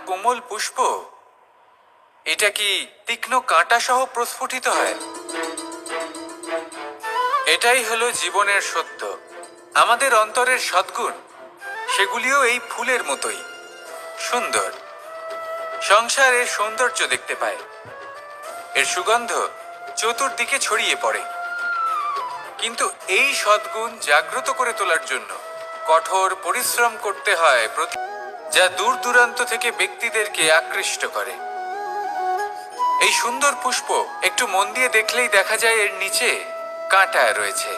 কোমল পুষ্প এটা কি তীক্ষ্ণ কাঁটা সহ প্রস্ফুটিত হয়? এটাই হলো জীবনের সত্য। আমাদের অন্তরের সদ্গুণ সেগুলিও এই ফুলের মতোই সুন্দর। সংসার এর সৌন্দর্য দেখতে পায়, এর সুগন্ধ চতুর্দিকে ছড়িয়ে পড়ে। কিন্তু এই সদ্গুণ জাগ্রত করে তোলার জন্য কঠোর পরিশ্রম করতে হয়, যা দূর দূরান্ত থেকে ব্যক্তিদেরকে আকৃষ্ট করে। এই সুন্দর পুষ্প একটু মন দিয়ে দেখলেই দেখা যায় এর নিচে কাঁটা রয়েছে।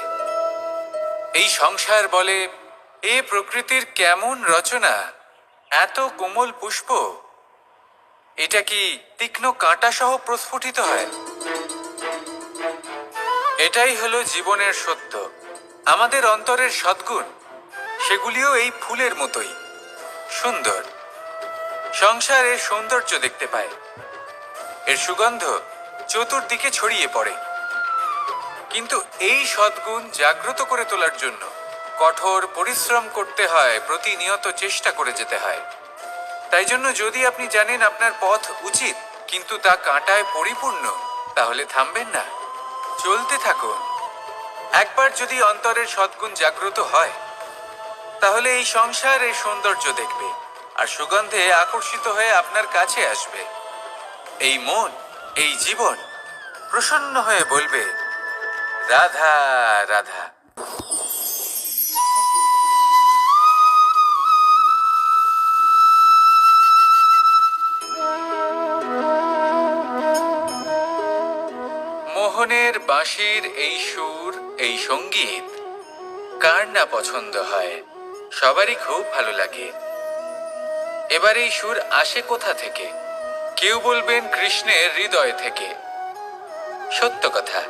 এই সংসার বলে, এ প্রকৃতির কেমন রচনা, এত কোমল পুষ্প এটা কি তীক্ষ্ণ কাঁটা সহ প্রস্ফুটিত হয়? এটাই হলো জীবনের সত্য। আমাদের অন্তরের সদ্গুণ সেগুলিও এই ফুলের মতোই সুন্দর। সংসার এর সৌন্দর্য দেখতে পায়, এর সুগন্ধ চতুর্দিকে ছড়িয়ে পড়ে। কিন্তু এই সদ্গুণ জাগ্রত করে তোলার জন্য কঠোর পরিশ্রম করতে হয়, প্রতিনিয়ত চেষ্টা করে যেতে হয়। তাই জন্য যদি আপনি জানেন আপনার পথ উচিত কিন্তু তা কাঁটায় পরিপূর্ণ, তাহলে থামবেন না, চলতে থাকুন। একবার যদি অন্তরের সদ্গুণ জাগ্রত হয়, তাহলে এই সংসার এর সৌন্দর্য দেখবে আর সুগন্ধে আকর্ষিত হয়ে আপনার কাছে আসবে। এই মন, এই জীবন প্রসন্ন হয়ে বলবে, রাধা রাধা। মোহনের বাঁশির এই সুর, এই সঙ্গীত কার না পছন্দ হয়? সবারই খুব ভালো লাগে। এবার এই সুর আসে কোথা থেকে? কেউ বলবেন কৃষ্ণের হৃদয় থেকে। সত্য কথা,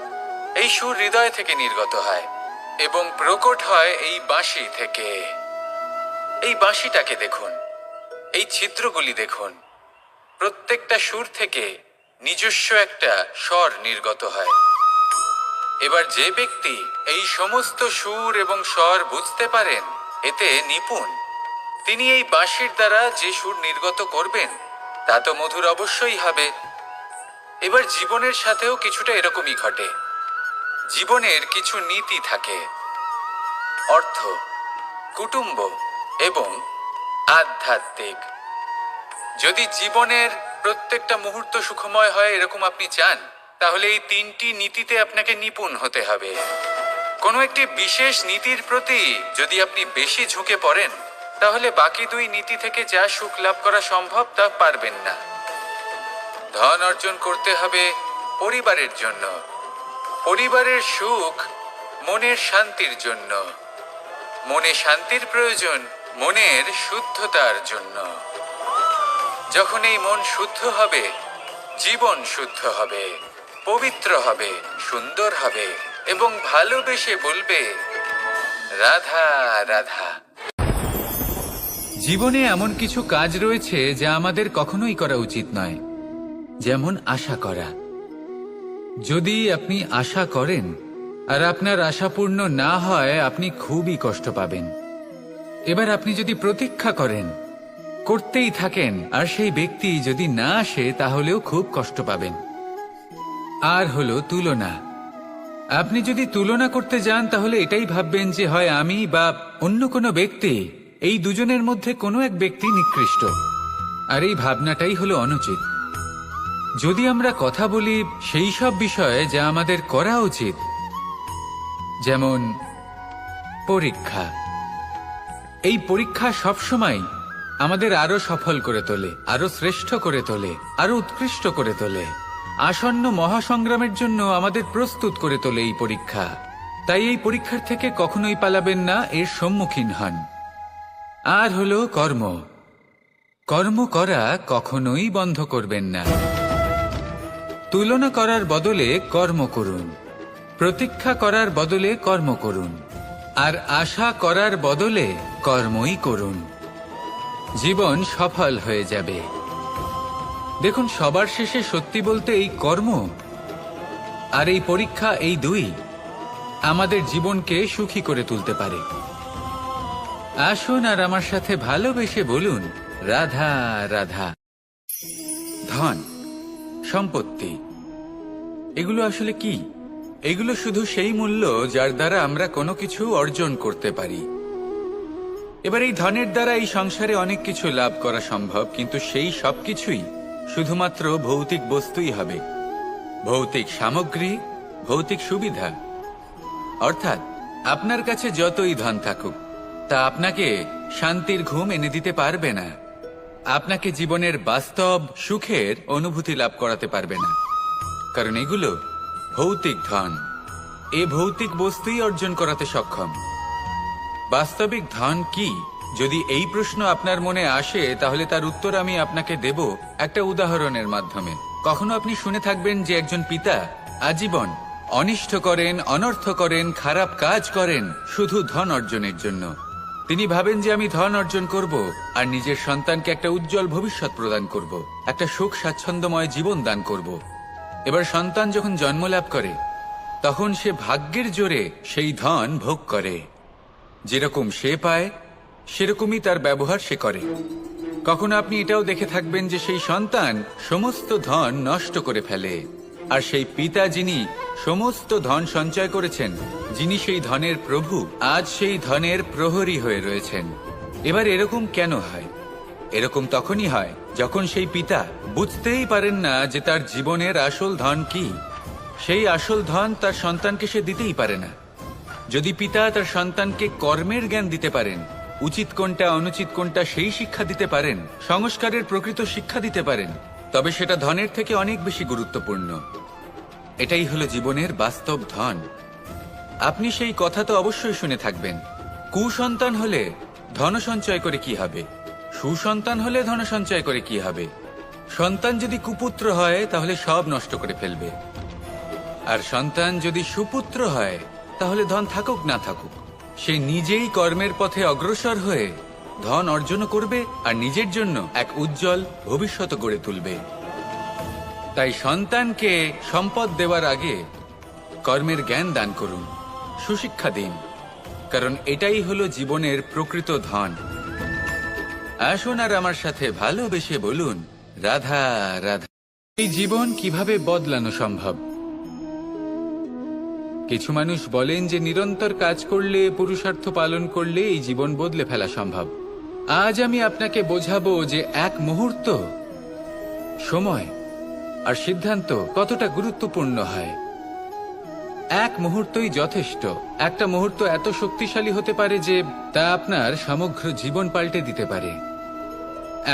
এই সুর হৃদয় থেকে নির্গত হয় এবং প্রকট হয় এই বাঁশি থেকে। এই বাঁশিটাকে দেখুন, এই ছিদ্রগুলি দেখুন, প্রত্যেকটা সুর থেকে নিজস্ব একটা স্বর নির্গত হয়। এবার যে ব্যক্তি এই সমস্ত সুর এবং স্বর বুঝতে পারেন, এতে নিপুণ, তিনি এই বাঁশির দ্বারা যে সুর নির্গত করবেন তা তো মধুর অবশ্যই হবে। এবার জীবনের সাথেও কিছুটা এরকমই ঘটে। জীবনের কিছু নীতি থাকে, অর্থ, কুটুম্ব এবং আধ্যাত্মিক। যদি জীবনের প্রত্যেকটা মুহূর্ত সুখময় হয় এরকম আপনি চান, তাহলে এই তিনটি নীতিতে আপনাকে নিপুণ হতে হবে। কোনো একটি বিশেষ নীতির প্রতি যদি আপনি বেশি ঝুঁকে পড়েন, তাহলে বাকি দুই নীতি থেকে যা সুখ লাভ করা সম্ভব তা পারবেন না। ধন অর্জন করতে হবে পরিবারের জন্য, পরিবারের সুখ মনের শান্তির জন্য, মনে শান্তির প্রয়োজন মনের শুদ্ধতার জন্য। যখন এই মন শুদ্ধ হবে, জীবন শুদ্ধ হবে, পবিত্র হবে, সুন্দর হবে এবং ভালোবেসে বলবে, রাধা রাধা। জীবনে এমন কিছু কাজ রয়েছে যা আমাদের কখনোই করা উচিত নয়, যেমন আশা করা। যদি আপনি আশা করেন আর আপনার আশা পূর্ণ না হয়, আপনি খুবই কষ্ট পাবেন। এবার আপনি যদি প্রতীক্ষা করেন, করতেই থাকেন, আর সেই ব্যক্তি যদি না আসে, তাহলেও খুব কষ্ট পাবেন। আর হলো তুলনা। আপনি যদি তুলনা করতে যান, তাহলে এটাই ভাববেন যে হয় আমি বা অন্য কোনো ব্যক্তি, এই দুজনের মধ্যে কোনো এক ব্যক্তি নিকৃষ্ট। আর এই ভাবনাটাই হলো অনুচিত। যদি আমরা কথা বলি সেই সব বিষয়ে যা আমাদের করা উচিত, যেমন পরীক্ষা। এই পরীক্ষা সবসময় আমাদের আরো সফল করে তোলে, আরো শ্রেষ্ঠ করে তোলে, আরো উৎকৃষ্ট করে তোলে। আসন্ন মহাসংগ্রামের জন্য আমাদের প্রস্তুত করে তোলে এই পরীক্ষা। তাই এই পরীক্ষার থেকে কখনোই পালাবেন না, এর সম্মুখীন হন। আর হলো কর্ম। কর্ম করা কখনোই বন্ধ করবেন না। তুলনা করার বদলে কর্ম করুন, প্রতীক্ষা করার বদলে কর্ম করুন, আর আশা করার বদলে কর্মই করুন। জীবন সফল হয়ে যাবে। দেখুন, সবার শেষে সত্যি বলতে এই কর্ম আর এই পরীক্ষা, এই দুই আমাদের জীবনকে সুখী করে তুলতে পারে। আসুন আর আমার সাথে ভালোবেসে বলুন, রাধা রাধা। ধন, সম্পত্তি, এগুলো আসলে কি? এগুলো শুধু সেই মূল্য যার দ্বারা আমরা কোনো কিছু অর্জন করতে পারি। এবার এই ধনের দ্বারা এই সংসারে অনেক কিছু লাভ করা সম্ভব, কিন্তু সেই সব কিছুই শুধুমাত্র ভৌতিক বস্তুই হবে, ভৌতিক সামগ্রী, ভৌতিক সুবিধা। অর্থাৎ আপনার কাছে যতই ধন থাকুক, তা আপনাকে শান্তির ঘুম এনে দিতে পারবে না, আপনাকে জীবনের বাস্তব সুখের অনুভূতি লাভ করাতে পারবে না, কারণ এগুলো ভৌতিক ধন। এ ভৌতিক বস্তুই অর্জন করাতে সক্ষম। বাস্তবিক ধন কি? যদি এই প্রশ্ন আপনার মনে আসে, তাহলে তার উত্তর আমি আপনাকে দেব একটা উদাহরণের মাধ্যমে। কখনো আপনি শুনে থাকবেন যে একজন পিতা আজীবন অনিষ্ট করেন, অনর্থ করেন, খারাপ কাজ করেন শুধু ধন অর্জনের জন্য। তিনি ভাবেন যে আমি ধন অর্জন করব আর নিজের সন্তানকে একটা উজ্জ্বল ভবিষ্যৎ প্রদান করব, একটা সুখ স্বাচ্ছন্দ্যময় জীবন দান করব। এবার সন্তান যখন জন্ম লাভ করে, তখন সে ভাগ্যের জোরে সেই ধন ভোগ করে। যেরকম সে পায় সেরকমই তার ব্যবহার সে করে। কখনো আপনি এটাও দেখে থাকবেন যে সেই সন্তান সমস্ত ধন নষ্ট করে ফেলে, আর সেই পিতা যিনি সমস্ত ধন সঞ্চয় করেছেন, যিনি সেই ধনের প্রভু, আজ সেই ধনের প্রহরী হয়ে রয়েছেন। এবার এরকম কেন হয়? এরকম তখনই হয় যখন সেই পিতা বুঝতেই পারেন না যে তার জীবনের আসল ধন কি। সেই আসল ধন তার সন্তানকে সে দিতেই পারে না। যদি পিতা তার সন্তানকে কর্মের জ্ঞান দিতে পারেন, উচিত কোনটা অনুচিত কোনটা সেই শিক্ষা দিতে পারেন, সংস্কারের প্রকৃত শিক্ষা দিতে পারেন, তবে সেটা ধনের থেকে অনেক বেশি গুরুত্বপূর্ণ। এটাই হলো জীবনের বাস্তব ধন। আপনি সেই কথা তো অবশ্যই শুনে থাকবেন, কুসন্তান হলে ধন সঞ্চয় করে কি হবে, সুসন্তান হলে ধন সঞ্চয় করে কি হবে। সন্তান যদি কুপুত্র হয় তাহলে সব নষ্ট করে ফেলবে, আর সন্তান যদি সুপুত্র হয় তাহলে ধন থাকুক না থাকুক, সে নিজেই কর্মের পথে অগ্রসর হয়ে ধন অর্জন করবে আর নিজের জন্য এক উজ্জ্বল ভবিষ্যৎ গড়ে তুলবে। তাই সন্তানকে সম্পদ দেওয়ার আগে কর্মের জ্ঞান দান করুন, সুশিক্ষা দিন, কারণ এটাই হলো জীবনের প্রকৃত ধন। আসুন আর আমার সাথে ভালোবেসে বলুন, রাধা রাধা। এই জীবন কিভাবে বদলানো সম্ভব? কিছু মানুষ বলেন যে নিরন্তর কাজ করলে, পুরুষার্থ পালন করলে এই জীবন বদলে ফেলা সম্ভব। আজ আমি আপনাকে বোঝাবো যে এক মুহূর্ত, সময় আর সিদ্ধান্ত কতটা গুরুত্বপূর্ণ হয়। এক মুহূর্তই যথেষ্ট। একটা মুহূর্ত এত শক্তিশালী হতে পারে যে তা আপনার সমগ্র জীবন পাল্টে দিতে পারে।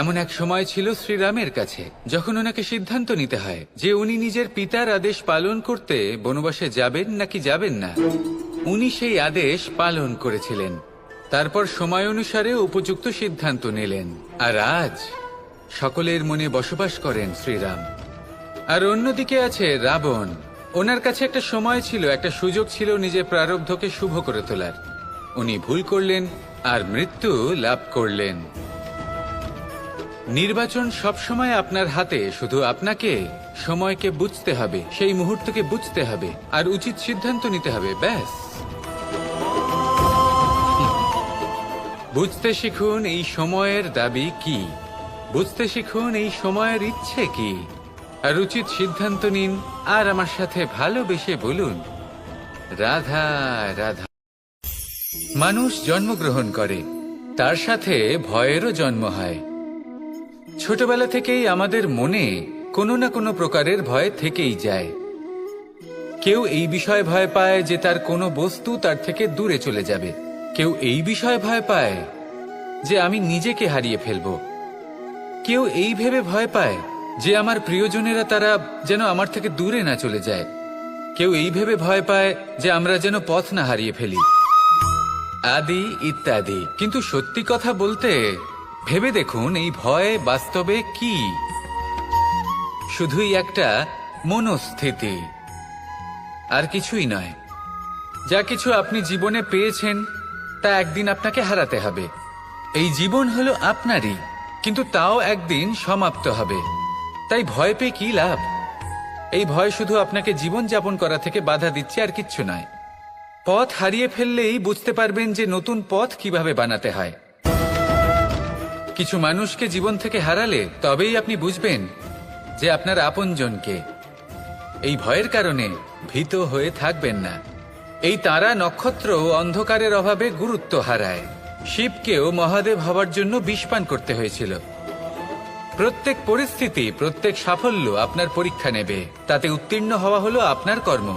এমন এক সময় ছিল শ্রীরামের কাছে, যখন ওনাকে সিদ্ধান্ত নিতে হয় যে উনি নিজের পিতার আদেশ পালন করতে বনবাসে যাবেন নাকি যাবেন না। উনি সেই আদেশ পালন করেছিলেন, তারপর সময় অনুসারে উপযুক্ত সিদ্ধান্ত নিলেন। আর আজ সকলের মনে বসবাস করেন শ্রীরাম। আর অন্যদিকে আছে রাবণ। ওনার কাছে একটা সময় ছিল, একটা সুযোগ ছিল নিজের প্রারব্ধকে শুভ করে তোলার। উনি ভুল করলেন আর মৃত্যু লাভ করলেন। নির্বাচন সবসময় আপনার হাতে, শুধু আপনাকে সময়কে বুঝতে হবে, সেই মুহূর্তকে বুঝতে হবে আর উচিত সিদ্ধান্ত নিতে হবে, ব্যাস। বুঝতে শিখুন এই সময়ের দাবি কি, বুঝতে শিখুন এই সময়ের ইচ্ছে কি, আর উচিত সিদ্ধান্ত নিন। আর আমার সাথে ভালোবেসে বলুন, রাধা রাধা। মানুষ জন্মগ্রহণ করে, তার সাথে ভয়েরও জন্ম হয়। ছোটবেলা থেকেই আমাদের মনে কোনো না কোনো প্রকারের ভয় থেকেই যায়। কেউ এই বিষয়ে ভয় পায় যে তার কোনো বস্তু তার থেকে দূরে চলে যাবে, কেউ এই বিষয়ে ভয় পায় যে আমি নিজেকে হারিয়ে ফেলব, কেউ এই ভেবে ভয় পায় যে আমার প্রিয়জনেরা তারা যেন আমার থেকে দূরে না চলে যায়, কেউ এই ভেবে ভয় পায় যে আমরা যেন পথ না হারিয়ে ফেলি, আদি ইত্যাদি। কিন্তু সত্যি কথা বলতে, ভেবে দেখুন এই ভয় বাস্তবে কি? শুধুই একটা মনস্থিতি, আর কিছুই নয়। যা কিছু আপনি জীবনে পেয়েছেন তা একদিন আপনাকে হারাতে হবে। এই জীবন হলো আপনারই, কিন্তু তাও একদিন সমাপ্ত হবে। তাই ভয় পেয়ে কি লাভ? এই ভয় শুধু আপনাকে জীবন যাপন করা থেকে বাধা দিচ্ছে, আর কিচ্ছু নয়। পথ হারিয়ে ফেললেই বুঝতে পারবেন যে নতুন পথ কিভাবে বানাতে হয়। কিছু মানুষকে জীবন থেকে হারালে তবেই আপনি বুঝবেন যে আপনার আপনজনকে। এই ভয়ের কারণে ভীত হয়ে থাকবেন না। এই তারা নক্ষত্র অন্ধকারের অভাবে গুরুত্ব হারায়। শিবকেও মহাদেব হবার জন্য বিষ পান করতে হয়েছিল। প্রত্যেক পরিস্থিতি, প্রত্যেক সাফল্য আপনার পরীক্ষা নেবে। তাতে উত্তীর্ণ হওয়া হলো আপনার কর্ম।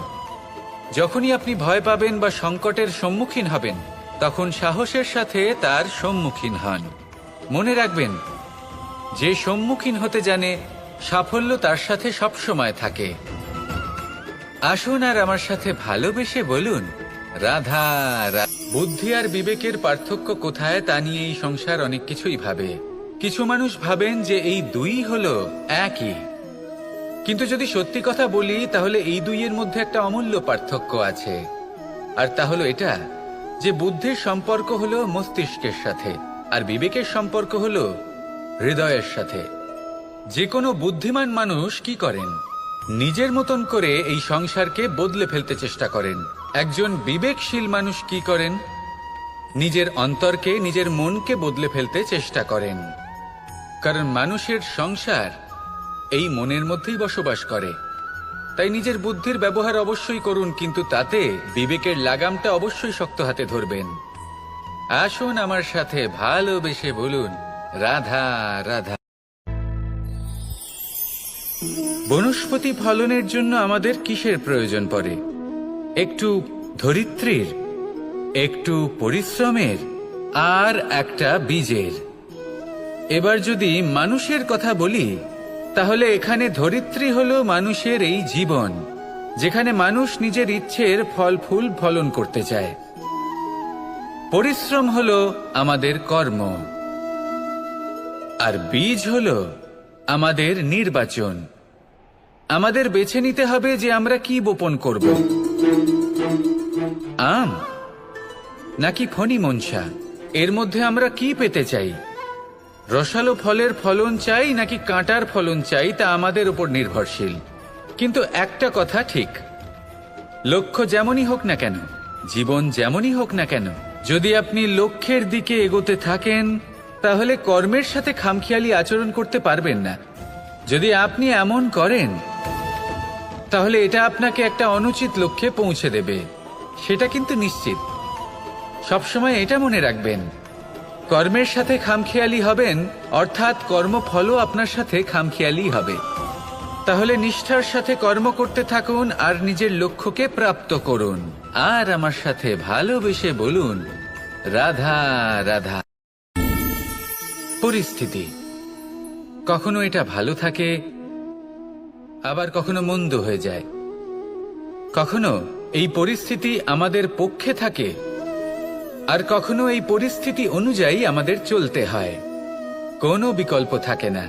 যখনই আপনি ভয় পাবেন বা সংকটের সম্মুখীন হবেন, তখন সাহসের সাথে তার সম্মুখীন হন। মনে রাখবেন, যে সম্মুখীন হতে জানে সাফল্য তার সাথে সবসময় থাকে। আসুন আর আমার সাথে ভালোবেসে বলুন, রাধা রাধা। বুদ্ধি আর বিবেকের পার্থক্য কোথায় তা নিয়ে এই সংসার অনেক কিছুই ভাবে। কিছু মানুষ ভাবেন যে এই দুই হলো একই, কিন্তু যদি সত্যি কথা বলি তাহলে এই দুইয়ের মধ্যে একটা অমূল্য পার্থক্য আছে। আর তা হলো এটা যে বুদ্ধির সম্পর্ক হলো মস্তিষ্কের সাথে, আর বিবেকের সম্পর্ক হলো হৃদয়ের সাথে। যে কোনো বুদ্ধিমান মানুষ কি করেন? নিজের মতন করে এই সংসারকে বদলে ফেলতে চেষ্টা করেন। একজন বিবেকশীল মানুষ কি করেন? নিজের অন্তরকে, নিজের মনকে বদলে ফেলতে চেষ্টা করেন। কারণ মানুষের সংসার এই মনের মধ্যেই বসবাস করে। তাই নিজের বুদ্ধির ব্যবহার অবশ্যই করুন, কিন্তু তাতে বিবেকের লাগামটা অবশ্যই শক্ত হাতে ধরবেন। আসুন আমার সাথে ভালোবেসে বলুন, রাধা রাধা। বনস্পতি ফলনের জন্য আমাদের কিসের প্রয়োজন পড়ে? একটু ধরিত্রীর, একটু পরিশ্রমের, আর একটা বীজের। এবার যদি মানুষের কথা বলি, তাহলে এখানে ধরিত্রী হলো মানুষের এই জীবন, যেখানে মানুষ নিজের ইচ্ছের ফল ফুল ফলন করতে চায়। পরিশ্রম হলো আমাদের কর্ম, আর বীজ হলো আমাদের নির্বাচন। আমাদের বেছে নিতে হবে যে আমরা কি বপন করব, আম নাকি ফণি মনসা। এর মধ্যে আমরা কি পেতে চাই? রসালো ফলের ফলন চাই নাকি কাঁটার ফলন চাই, তা আমাদের উপর নির্ভরশীল। কিন্তু একটা কথা ঠিক, লক্ষ্য যেমনই হোক না কেন, জীবন যেমনই হোক না কেন, যদি আপনি লক্ষ্যের দিকে এগোতে থাকেন তাহলে কর্মের সাথে খামখেয়ালি আচরণ করতে পারবেন না। যদি আপনি এমন করেন তাহলে এটা আপনাকে একটা অনুচিত লক্ষ্যে পৌঁছে দেবে, সেটা কিন্তু নিশ্চিত। সবসময় এটা মনে রাখবেন, কর্মের সাথে খামখেয়ালি হবেন, অর্থাৎ কর্মফলও আপনার সাথে খামখেয়ালি হবে। তাহলে নিষ্ঠার সাথে কর্ম করতে থাকুন আর নিজের লক্ষ্যকে প্রাপ্ত করুন। আর আমার সাথে ভালোবেসে বলুন, রাধা রাধা। পরিস্থিতি কখনো এটা ভালো থাকে, আবার কখনো মন্দ হয়ে যায়। কখনো এই পরিস্থিতি আমাদের পক্ষে থাকে, আর কখনো এই পরিস্থিতি অনুযায়ী আমাদের চলতে হয়। কোনো বিকল্প থাকে না।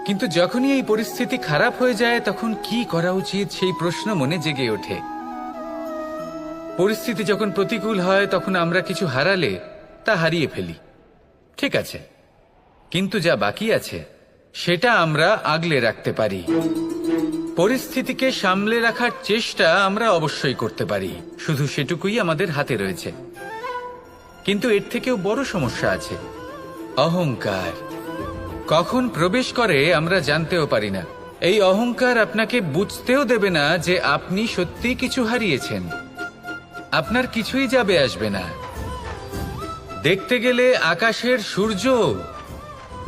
কিন্তু যখনই এই পরিস্থিতি খারাপ হয়ে যায়, তখন কি করা উচিত সেই প্রশ্ন মনে জেগে ওঠে। পরিস্থিতি যখন প্রতিকূল হয়, তখন আমরা কিছু হারালে তা হারিয়ে ফেলি, ঠিক আছে, কিন্তু যা বাকি আছে সেটা আমরা আগলে রাখতে পারি। পরিস্থিতিকে সামলে রাখার চেষ্টা আমরা অবশ্যই করতে পারি, শুধু সেটুকুই আমাদের হাতে রয়েছে। কিন্তু এর থেকেও বড় সমস্যা আছে, অহংকার। কখন প্রবেশ করে আমরা জানতেও পারি না। এই অহংকার আপনাকে বুঝতেও দেবে না যে আপনি সত্যি কিছু হারিয়েছেন। আপনার কিছুই যাবে আসবে না। দেখতে গেলে আকাশের সূর্য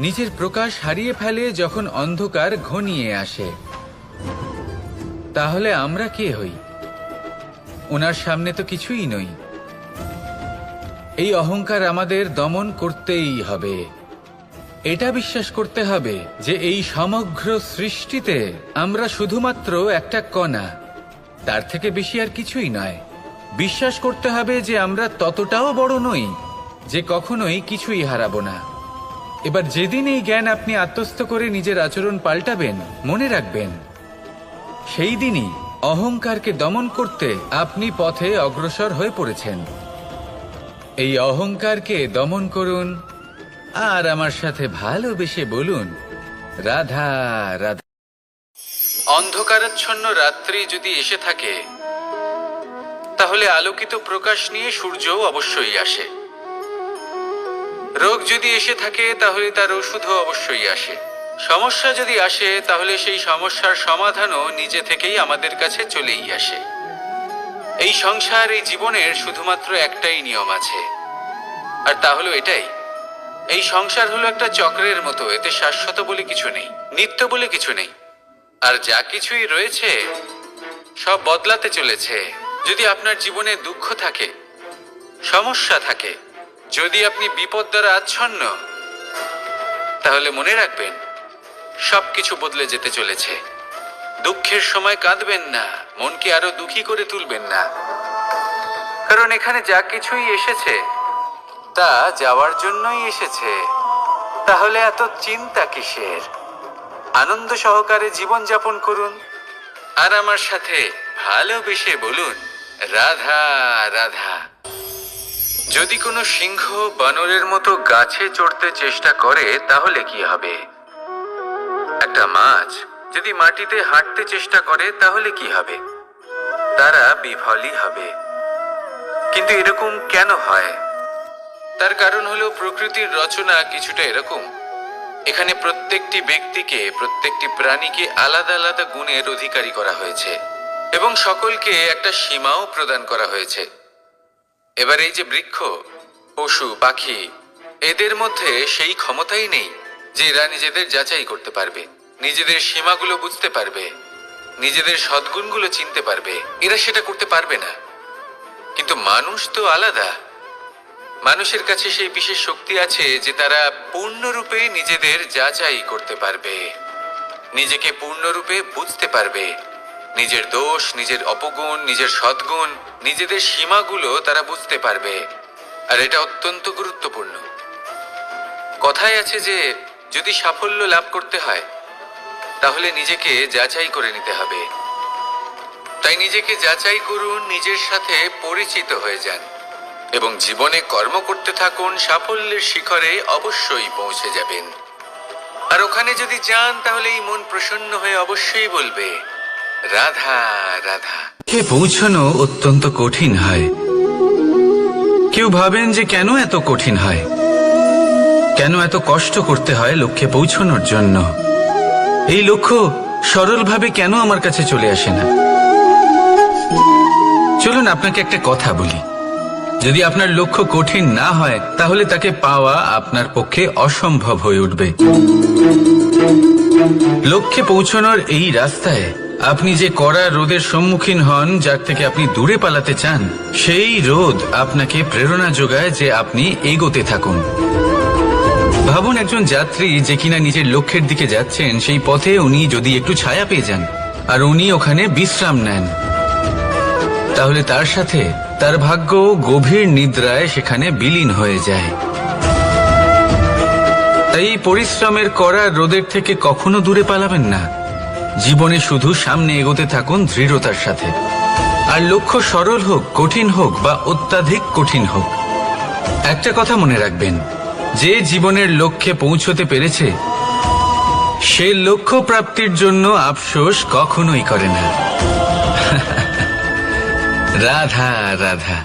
নিজের প্রকাশ হারিয়ে ফেলে যখন অন্ধকার ঘনিয়ে আসে। তাহলে আমরা কে হই? ওনার সামনে তো কিছুই নই। এই অহংকার আমাদের দমন করতেই হবে। এটা বিশ্বাস করতে হবে যে এই সমগ্র সৃষ্টিতে আমরা শুধুমাত্র একটা কণা, তার থেকে বেশি আর কিছুই নয়। বিশ্বাস করতে হবে যে আমরা ততটাও বড় নই যে কখনোই কিছুই হারাবো না। এবার যেদিন এই জ্ঞান আপনি আত্মস্থ করে নিজের আচরণ পাল্টাবেন, মনে রাখবেন সেই দিনই অহংকারকে দমন করতে আপনি পথে অগ্রসর হয়ে পড়েছেন। এই অহংকারকে দমন করুন আর আমার সাথে ভালোবেসে বলুন, রাধা রাধা। অন্ধকারাচ্ছন্ন রাত্রি যদি এসে থাকে, তাহলে আলোকিত প্রকাশ নিয়ে সূর্যও অবশ্যই আসে। রোগ যদি এসে থাকে তাহলে তার ওষুধও অবশ্যই আসে। সমস্যা যদি আসে তাহলে সেই সমস্যার সমাধানও নিজে থেকেই আমাদের কাছে চলেই আসে। এই সংসার, এই জীবনের শুধুমাত্র একটাই নিয়ম আছে, আর তা হলো এটাই, এই সংসার হলো একটা চক্রের মতো। এতে শাশ্বত বলে কিছু নেই, নিত্য বলে কিছু নেই, আর যা কিছুই রয়েছে সব বদলাতে চলেছে। যদি আপনার জীবনে দুঃখ থাকে, সমস্যা থাকে, যদি আপনি বিপদ দ্বারা আচ্ছন্ন, তাহলে মনে রাখবেন সবকিছু বদলে যেতে চলেছে। দুঃখের সময় কাঁদবেন না, মনকে আরো দুঃখী করে তুলবেন না, কারণ এখানে যা কিছুই এসেছে তা যাওয়ার জন্যই এসেছে। তাহলে এত চিন্তা কিসের? আনন্দ সহকারে জীবন যাপন করুন, আর আমার সাথে ভালোবেসে বলুন রাধা রাধা। যদি কোনো সিংহ বানরের মতো গাছে চড়তে চেষ্টা করে তাহলে কি হবে? একটা মাছ যদি মাটিতে হাঁটতে চেষ্টা করে তাহলে কি হবে? তারা বিফলই হবে। কিন্তু এরকম কেন হয়? তার কারণ হলো প্রকৃতির রচনা কিছুটা এরকম। এখানে প্রত্যেকটি ব্যক্তিকে, প্রত্যেকটি প্রাণীকে আলাদা আলাদা গুণের অধিকারী করা হয়েছে এবং সকলকে একটা সীমাও প্রদান করা হয়েছে। এবার এই যে বৃক্ষ, পশু, পাখি, এদের মধ্যে সেই ক্ষমতাই নেই যে এরা নিজেদের যাচাই করতে পারবে, নিজেদের সীমাগুলো বুঝতে পারবে, নিজেদের সদ্গুণগুলো চিনতে পারবে। এরা সেটা করতে পারবে না। কিন্তু মানুষ তো আলাদা। মানুষের কাছে সেই বিশেষ শক্তি আছে যে তারা পূর্ণরূপে নিজেদের যাচাই করতে পারবে, নিজেকে পূর্ণরূপে বুঝতে পারবে, নিজের দোষ, নিজের অপগুণ, নিজের সদ্গুণ, নিজেদের সীমাগুলো তারা বুঝতে পারবে। আর এটা অত্যন্ত গুরুত্বপূর্ণ। কথায় আছে যে যদি সাফল্য লাভ করতে হয় তাহলে নিজেকে যাচাই করে নিতে হবে। তাই নিজেকে যাচাই করুন, নিজের সাথে পরিচিত হয়ে যান এবং জীবনে কর্ম করতে থাকুন। সাফল্যের শিখরে অবশ্যই পৌঁছে যাবেন। আর ওখানে যদি যান তাহলে এই মন প্রসন্ন হয়ে অবশ্যই বলবে রাধা রাধা। কে পৌঁছানো অত্যন্ত কঠিন হয়। কেউ ভাবেন যে কেন এত কঠিন হয়, কেন এত কষ্ট করতে হয় লক্ষ্যে পৌঁছানোর জন্য। এই লক্ষ্য সরলভাবে কেন আমার কাছে চলে আসে না? চলুন আপনাকে একটা কথা বলি, যদি আপনার লক্ষ্য কঠিন না হয় তাহলে তাকে পাওয়া আপনার পক্ষে অসম্ভব হয়ে উঠবে। লক্ষ্যে পৌঁছানোর এই রাস্তায় আপনি যে কড়া রোদের সম্মুখীন হন, যার থেকে আপনি দূরে পালাতে চান, সেই রোদ আপনাকে প্রেরণা যোগায় যে আপনি এগোতে থাকুন। ভাবুন একজন যাত্রী যে কিনা নিজের লক্ষ্যের দিকে যাচ্ছেন, সেই পথে উনি যদি একটু ছায়া পেয়ে যান আর উনি ওখানে বিশ্রাম নেন, তাহলে তার সাথে তার ভাগ্য গভীর নিদ্রায় সেখানে বিলীন হয়ে যায়। তাই পরিশ্রমের করা রোদের থেকে কখনো দূরে পালাবেন না। জীবনে শুধু সামনে এগোতে থাকুন দৃঢ়তার সাথে। আর লক্ষ্য সরল হোক, কঠিন হোক বা অত্যাধিক কঠিন হোক, একটা কথা মনে রাখবেন, যে জীবনের লক্ষ্যে পৌঁছতে পেরেছে সে লক্ষ্য প্রাপ্তির জন্য আফসোস কখনোই করে না। রাধা রাধা।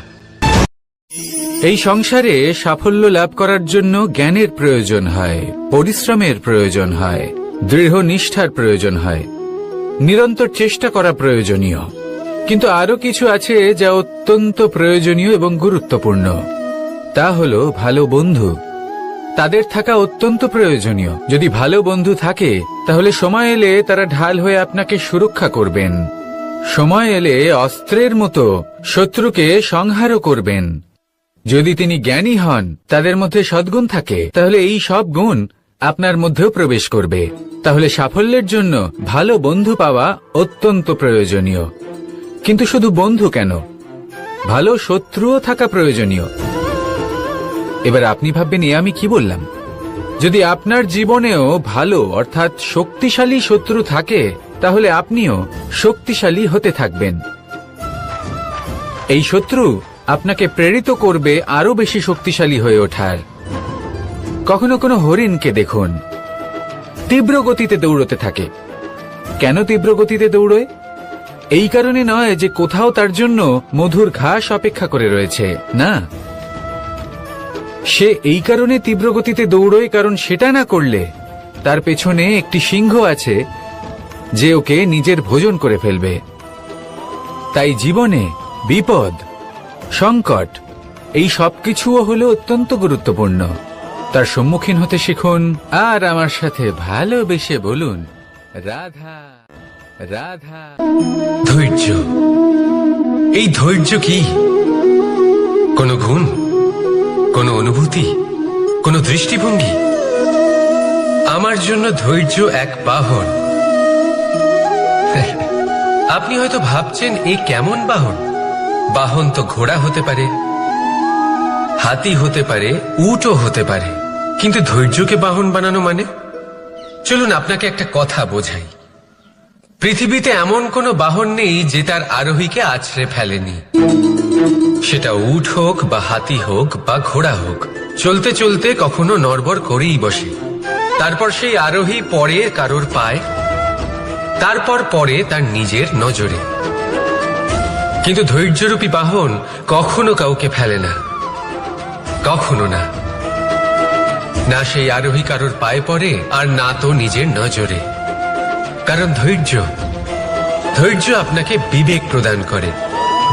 এই সংসারে সাফল্য লাভ করার জন্য জ্ঞানের প্রয়োজন হয়, পরিশ্রমের প্রয়োজন হয়, দৃঢ় নিষ্ঠার প্রয়োজন হয়, নিরন্তর চেষ্টা করা প্রয়োজনীয়। কিন্তু আরো কিছু আছে যা অত্যন্ত প্রয়োজনীয় এবং গুরুত্বপূর্ণ। তা হলো ভালো বন্ধু। তাদের থাকা অত্যন্ত প্রয়োজনীয়। যদি ভালো বন্ধু থাকে তাহলে সময় এলে তারা ঢাল হয়ে আপনাকে সুরক্ষা করবেন। সময় এলে অস্ত্রের মতো শত্রুকে সংহারও করবেন। যদি তিনি জ্ঞানী হন, তাদের মধ্যে সদ্গুণ থাকে, তাহলে এই সব গুণ আপনার মধ্যেও প্রবেশ করবে। তাহলে সাফল্যের জন্য ভালো বন্ধু পাওয়া অত্যন্ত প্রয়োজনীয়। কিন্তু শুধু বন্ধু কেন, ভালো শত্রুও থাকা প্রয়োজনীয়। এবার আপনি ভাববেন, এ আমি কি বললাম? যদি আপনার জীবনেও ভালো অর্থাৎ শক্তিশালী শত্রু থাকে তাহলে আপনিও শক্তিশালী হতে থাকবেন। এই শত্রু আপনাকে প্রেরিত করবে আরো বেশি শক্তিশালী হয়ে ওঠার। কখনো কোনো হরিণকে দেখুন, তীব্র গতিতে দৌড়তে থাকে। কেন তীব্র গতিতে দৌড়য়? এই কারণে নয় যে কোথাও তার জন্য মধুর ঘাস অপেক্ষা করে রয়েছে, না, সে এই কারণে তীব্র গতিতে দৌড়য় কারণ সেটা না করলে তার পেছনে একটি সিংহ আছে যে ওকে নিজের ভোজন করে ফেলবে। তাই জীবনে বিপদ, সংকট এই সবকিছুও হলো অত্যন্ত গুরুত্বপূর্ণ। তার সম্মুখীন হতে শিখুন আর আমার সাথে ভালোবেসে বলুন, রাধা রাধা। ধৈর্য, এই ধৈর্য কি কোনো গুণ, কোনো অনুভূতি, কোনো দৃষ্টিভঙ্গি? আমার জন্য ধৈর্য এক বাহন। আপনি হয়তো ভাবছেন এই কেমন বাহন? বাহন তো ঘোড়া হতে পারে, হাতি হতে পারে, উটও হতে পারে, কিন্তু ধৈর্যকে বাহন বানানো মানে? চলুন আপনাকে একটা কথা বোঝাই। পৃথিবীতে এমন কোনো বাহন নেই যে তার আরোহীকে আছড়ে ফেলেনি। সেটা উট হোক বা হাতি হোক বা ঘোড়া হোক, চলতে চলতে কখনো নড়বড় করেই বসে। তারপর সেই আরোহী পরে কারোর পায়, তারপর পরে তার নিজের নজরে। কিন্তু ধৈর্যরূপী বাহন কখনো কাউকে ফেলে না, কখনো না। না সেই আরোহী কারোর পায়ে পড়ে আর না তো নিজের নজরে। কারণ ধৈর্য আপনাকে বিবেক প্রদান করে,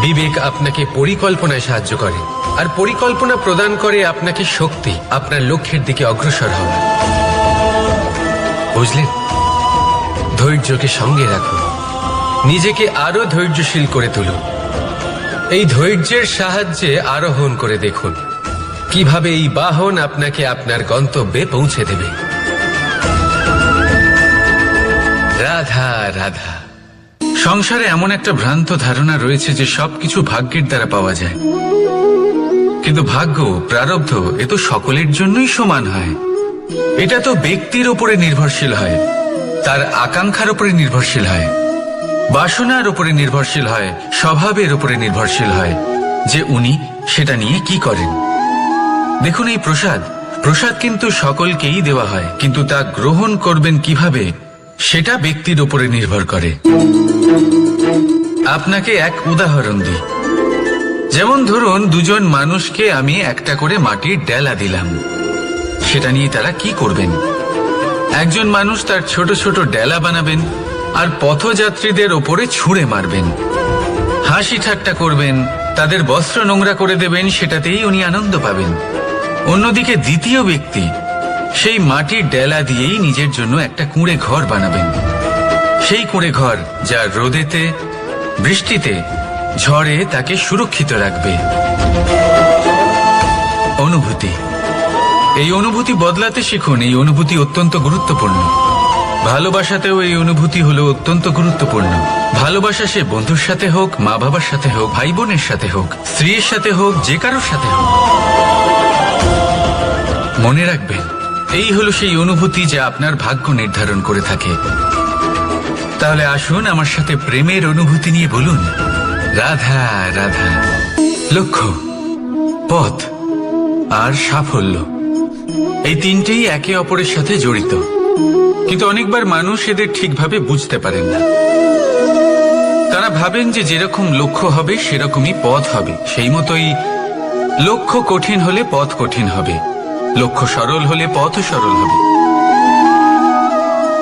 বিবেক আপনাকে পরিকল্পনায় সাহায্য করে, আর পরিকল্পনা প্রদান করে আপনাকে শক্তি, আপনার লক্ষ্যের দিকে অগ্রসর হওয়া। বুঝলেন? ধৈর্যকে সঙ্গে রাখুন, নিজেকে আরো ধৈর্যশীল করে তুলুন। এই ধৈর্যের সাহায্যে আরোহণ করে দেখুন কিভাবে এই বাহন আপনাকে আপনার গন্তব্যে পৌঁছে দেবে। রাধা রাধা। সংসারে এমন একটা ভ্রান্ত ধারণা রয়েছে যে সবকিছু ভাগ্যের দ্বারা পাওয়া যায়, কিন্তু ভাগ্য, প্রারব্ধ এ তো সকলের জন্যই সমান হয়। এটা তো ব্যক্তির উপরে নির্ভরশীল হয়, তার আকাঙ্ক্ষার উপরে নির্ভরশীল হয়, বাসনার উপরে নির্ভরশীল হয়, স্বভাবের উপরে নির্ভরশীল হয় যে উনি সেটা নিয়ে কি করেন। দেখুন, এই প্রসাদ কিন্তু সকলকেই দেওয়া হয়, কিন্তু তা গ্রহণ করবেন কিভাবে সেটা ব্যক্তির উপরে নির্ভর করে। আপনাকে এক উদাহরণ দিই। যেমন ধরুন, দুজন মানুষকে আমি একটা করে মাটির ডেলা দিলাম, সেটা নিয়ে তারা কি করবেন? একজন মানুষ তার ছোট ছোট ডেলা বানাবেন আর পথযাত্রীদের ওপরে ছুঁড়ে মারবেন, হাসি ঠাট্টা করবেন, তাদের বস্ত্র নোংরা করে দেবেন, সেটাতেই উনি আনন্দ পাবেন। অন্যদিকে দ্বিতীয় ব্যক্তি সেই মাটির ডেলা দিয়েই নিজের জন্য একটা কুঁড়ে ঘর বানাবেন। সেই কুঁড়ে ঘর যা রোদেতে, বৃষ্টিতে, ঝড়ে তাকে সুরক্ষিত রাখবে। অনুভূতি, এই অনুভূতি বদলাতে শিখুন। এই অনুভূতি অত্যন্ত গুরুত্বপূর্ণ। ভালোবাসাতেও এই অনুভূতি হলো অত্যন্ত গুরুত্বপূর্ণ। ভালোবাসা সে বন্ধুর সাথে হোক, মা বাবার সাথে হোক, ভাই বোনের সাথে হোক, স্ত্রীর সাথে হোক, যে কারোর সাথে হোক। মনে রাখবেন, এই হলো সেই অনুভূতি যা আপনার ভাগ্য নির্ধারণ করে থাকে। তাহলে আসুন আমার সাথে প্রেমের অনুভূতি নিয়ে বলুন, রাধা রাধা। লক্ষ্য, পথ আর সাফল্য, এই তিনটেই একে অপরের সাথে জড়িত, কিন্তু অনেকবার মানুষ এদের ঠিকভাবে বুঝতে পারেন না। তারা ভাবেন যে যেরকম লক্ষ্য হবে সেরকমই পথ হবে, সেই মতোই লক্ষ্য কঠিন হলে পথ কঠিন হবে, লক্ষ্য সরল হলে পথও সরল হবে।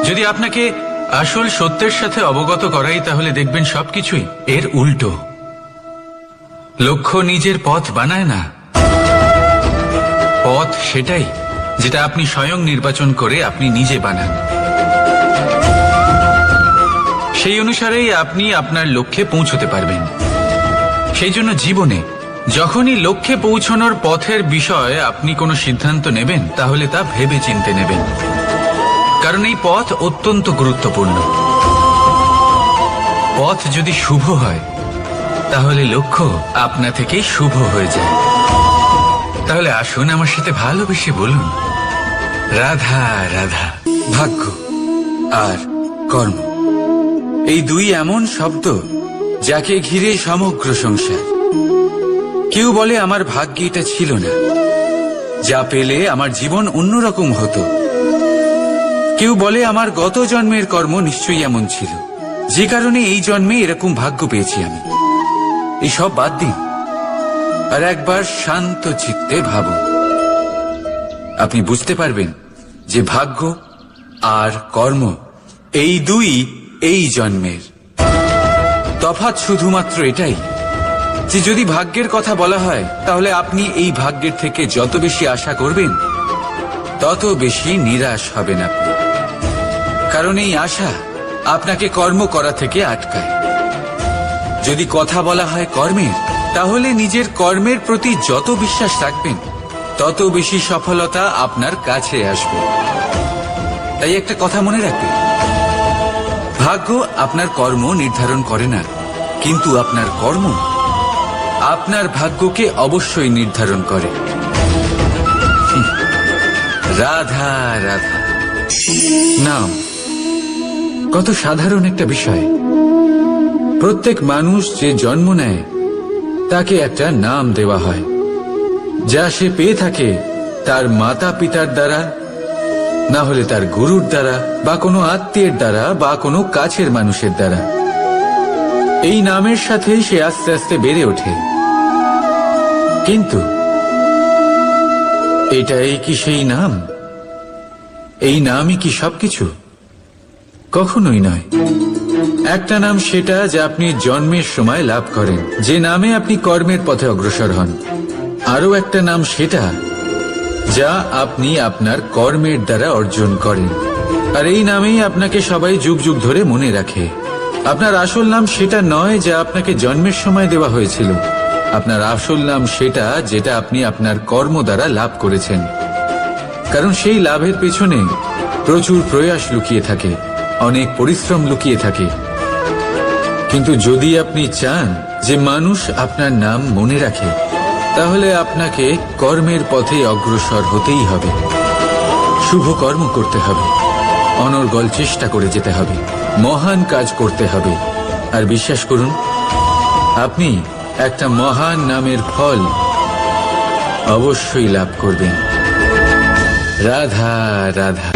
যদি আপনাকে আসল সত্যের সাথে অবগত করাই, তাহলে দেখবেন সবকিছুই এর উল্টো। লক্ষ্য নিজের পথ বানায় না, পথ সেটাই যেটা আপনি স্বয়ং নির্বাচন করে আপনি নিজে বানান। সেই অনুসারেই আপনি আপনার লক্ষ্যে পৌঁছতে পারবেন। সেই জন্য জীবনে যখনই লক্ষ্যে পৌঁছানোর পথের বিষয়ে আপনি কোনো সিদ্ধান্ত নেবেন, তাহলে তা ভেবে চিন্তে নেবেন, কারণ এই পথ অত্যন্ত গুরুত্বপূর্ণ। পথ যদি শুভ হয়, তাহলে লক্ষ্য আপনা থেকেই শুভ হয়ে যায়। তাহলে আসুন আমার সাথে ভালোবেসে বলুন, রাধা রাধা। ভাগ্য আর কর্ম, এই দুই এমন শব্দ যাকে ঘিরে সমগ্র সংসার। কেউ বলে আমার ভাগ্যে এটা ছিল না, যা পেলে আমার জীবন অন্যরকম হতো। কেউ বলে আমার গত জন্মের কর্ম নিশ্চয়ই এমন ছিল, যে কারণে এই জন্মে এরকম ভাগ্য পেয়েছি আমি। এইসব বাদ দিন আর একবার শান্ত চিত্তে ভাবুন, আপনি বুঝতে পারবেন যে ভাগ্য আর কর্ম এই দুই এই জন্মের। তফাৎ শুধুমাত্র এটাই যে যদি ভাগ্যের কথা বলা হয় তাহলে আপনি এই ভাগ্যের থেকে যত বেশি আশা করবেন তত বেশি নিরাশ হবেন আপনি, কারণ এই আশা আপনাকে কর্ম করা থেকে আটকায়। যদি কথা বলা হয় কর্মের, তাহলে নিজের কর্মের প্রতি যত বিশ্বাস রাখবেন তত বেশি সফলতা আপনার কাছে আসবে। তাই একটা কথা মনে রাখবেন, ভাগ্য আপনার কর্ম নির্ধারণ করে না, কিন্তু আপনার কর্ম আপনার ভাগ্যকে অবশ্যই নির্ধারণ করে। রাধা রাধা নাম কত সাধারণ একটা বিষয়। প্রত্যেক মানুষ যে জন্ম নেয় তাকে একটা নাম দেওয়া হয়, যা সে পেয়ে থাকে তার মাতা পিতার দ্বারা, না হলে তার গুরুর দ্বারা, বা কোনো আত্মীয়ের দ্বারা, বা কোনো কাছের মানুষের দ্বারা। এই নামের সাথেই সে আস্তে আস্তে বেড়ে ওঠে। কিন্তু এটাই কি সেই নাম? এই নামই কি সবকিছু? কখনোই নয়। একটা নাম সেটা যা আপনি জন্মের সময় লাভ করেন, যে নামে আপনি কর্মের পথে অগ্রসর হন। আরও একটা নাম সেটা যা আপনি আপনার কর্মের দ্বারা অর্জন করেন, আর এই নামেই আপনাকে সবাই যুগ যুগ ধরে মনে রাখে। আপনার আসল নাম সেটা নয় যা আপনাকে জন্মের সময় দেওয়া হয়েছিল। আপনার আসল নাম সেটা যেটা আপনি আপনার কর্ম দ্বারা লাভ করেছেন, কারণ সেই লাভের পেছনে প্রচুর প্রয়াস লুকিয়ে থাকে, অনেক পরিশ্রম লুকিয়ে থাকে। কিন্তু যদি আপনি চান যে মানুষ আপনার নাম মনে রাখে, তাহলে আপনাকে কর্মের পথে অগ্রসর হতেই হবে, শুভ কর্ম করতে হবে, অনর্গল চেষ্টা করে যেতে হবে, মহান কাজ করতে হবে। আর বিশ্বাস করুন, আপনি একটা মহান নামের ফল অবশ্যই লাভ করবেন। রাধা রাধা।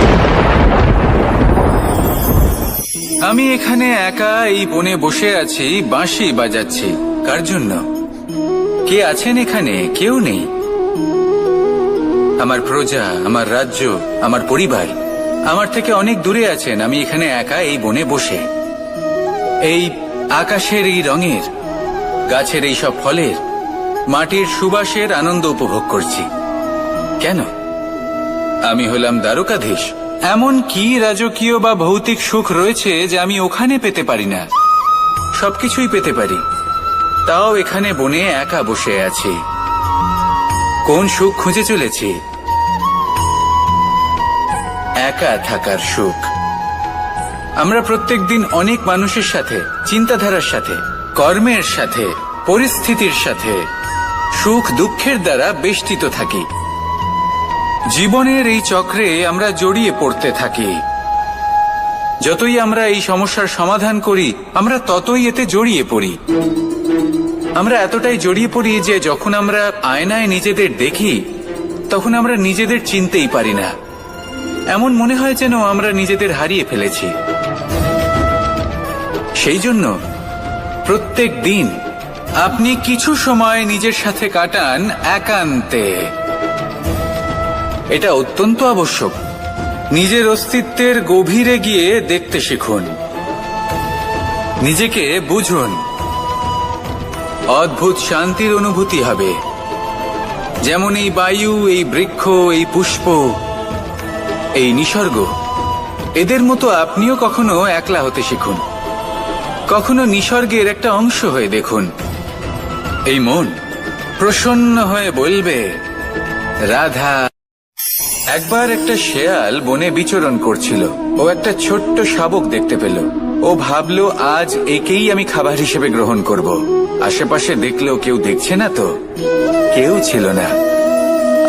আমি এখানে একা এই বনে বসে আছি, বাঁশি বাজাচ্ছি। কার জন্য? কে আছেন এখানে? কেউ নেই। আমার প্রজা, আমার রাজ্য, আমার পরিবার আমার থেকে অনেক দূরে আছেন। আমি এখানে একা এই বনে বসে এই আকাশের এই রঙের, গাছের এই সব ফলের, মাটির সুবাসের আনন্দ উপভোগ করছি। কেন? আমি হলাম দ্বারকাধীশ। এমন কি রাজকীয় বা ভৌতিক সুখ রয়েছে যে আমি ওখানে পেতে পারি না? সবকিছুই পেতে পারি, তাও এখানে বনে একা বসে আছি। কোন সুখ খুঁজে চলেছি? একা থাকার সুখ। আমরা প্রত্যেকদিন অনেক মানুষের সাথে, চিন্তাধারার সাথে, কর্মের সাথে, পরিস্থিতির সাথে, সুখ দুঃখের দ্বারা বেষ্টিত থাকি। জীবনের এই চক্রে আমরা জড়িয়ে পড়তে থাকি। যতই আমরা এই সমস্যার সমাধান করি, আমরা ততই এতে জড়িয়ে পড়ি। আমরা এতটাই জড়িয়ে পড়ি যে যখন আমরা আয়নায় নিজেদের দেখি, তখন আমরা নিজেদের চিনতেই পারি না। এমন মনে হয় যেন আমরা নিজেদের হারিয়ে ফেলেছি। সেই জন্য প্রত্যেক দিন আপনি কিছু সময় নিজের সাথে কাটান একান্তে। এটা অত্যন্ত আবশ্যক। নিজের অস্তিত্বের গভীরে গিয়ে দেখতে শিখুন, নিজেকে বুঝুন। অদ্ভুত শান্তির অনুভূতি হবে। যেমন এই বায়ু, এই বৃক্ষ, এই পুষ্প, এই নিসর্গ, এদের মতো আপনিও কখনো একলা হতে শিখুন। কখনো নিসর্গের একটা অংশ হয়ে দেখুন। এই মন প্রসন্ন হয়ে বলবে, রাধা। একবার একটা শেয়াল বনে বিচরণ করছিল। ও একটা ছোট্ট শাবক দেখতে পেল। ও ভাবলো, আজ একেই আমি খাবার হিসেবে গ্রহণ করব। আশেপাশে দেখলো কেউ দেখছে না তো, কেউ ছিল না।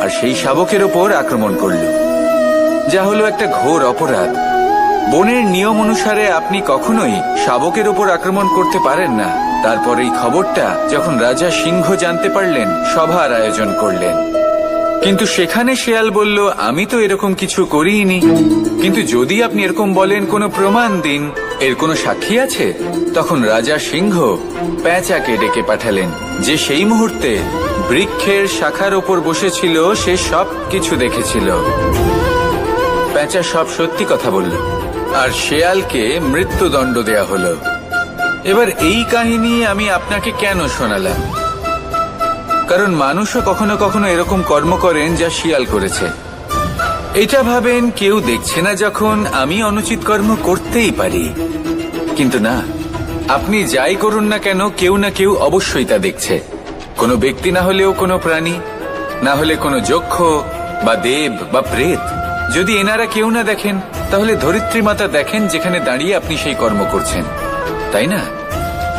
আর সেই শাবকের ওপর আক্রমণ করলো, যা হলো একটা ঘোর অপরাধ। বনের নিয়ম অনুসারে আপনি কখনোই শাবকের ওপর আক্রমণ করতে পারেন না। তারপর এই খবরটা যখন রাজা সিংহ জানতে পারলেন, সভার আয়োজন করলেন। কিন্তু সেখানে শেয়াল বলল, আমি তো এরকম কিছু করিনি। কিন্তু যদি আপনি এরকম বলেন, কোনো প্রমাণ দিন, এর কোনো সাক্ষী আছে? তখন রাজা সিংহ পেঁচাকে ডেকে পাঠালেন, যে সেই মুহূর্তে বৃক্ষের শাখার ওপর বসেছিল সে সব কিছু দেখেছিল। প্যাঁচা সব সত্যি কথা বলল, আর শেয়ালকে মৃত্যুদণ্ড দেয়া হলো। এবার এই কাহিনী আমি আপনাকে কেন শোনালাম? কারণ মানুষও কখনো কখনো এরকম কর্ম করেন যা শিয়াল করেছে। এটা ভাবেন কেউ দেখছে না যখন আমি অনুচিত কর্ম করতেই পারি, কিন্তু না, আপনি যাই করুন না কেন কেউ না কেউ অবশ্যই তা দেখছে। কোনো ব্যক্তি না হলেও কোনো প্রাণী, না হলে কোনো যক্ষ বা দেব বা প্রেত। যদি এনারা কেউ না দেখেন তাহলে ধরিত্রী মাতা দেখেন যেখানে দাঁড়িয়ে আপনি সেই কর্ম করছেন, তাই না?